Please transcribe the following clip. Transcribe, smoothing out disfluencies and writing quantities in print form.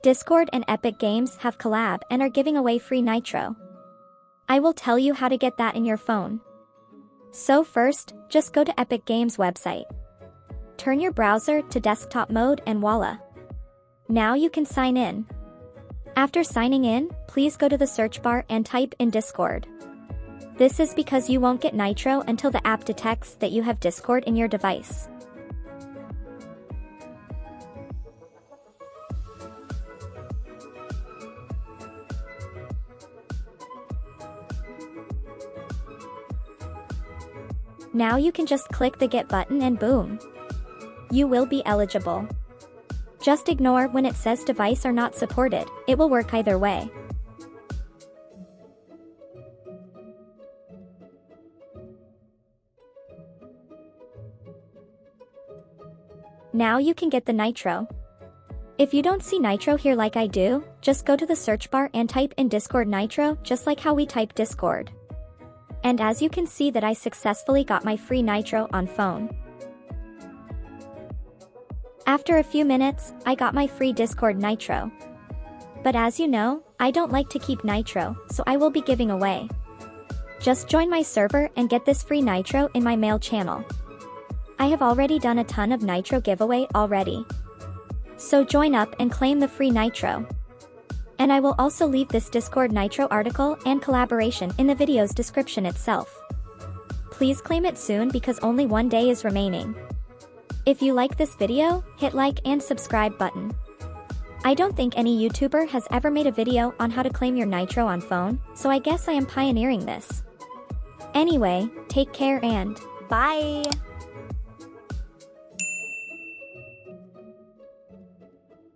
Discord and Epic Games have collab and are giving away free Nitro. I will tell you how to get that in your phone. So first, just go to Epic Games website. Turn your browser to desktop mode and voila. Now you can sign in. After signing in, please go to the search bar and type in Discord. This is because you won't get Nitro until the app detects that you have Discord in your device. Now you can just click the Get button and boom. You will be eligible. Just ignore when it says device are not supported, it will work either way. Now you can get the Nitro. If you don't see Nitro here like I do, just go to the search bar and type in Discord Nitro just like how we type Discord. And as you can see that I successfully got my free Nitro on phone. After a few minutes, I got my free Discord Nitro. But as you know, I don't like to keep Nitro, so I will be giving away. Just join my server and get this free Nitro in my mail channel. I have already done a ton of Nitro giveaway already. So join up and claim the free Nitro. And I will also leave this Discord Nitro article and collaboration in the video's description itself. Please claim it soon because only one day is remaining. If you like this video, hit like and subscribe button. I don't think any YouTuber has ever made a video on how to claim your Nitro on phone, so I guess I am pioneering this. Anyway, take care and bye!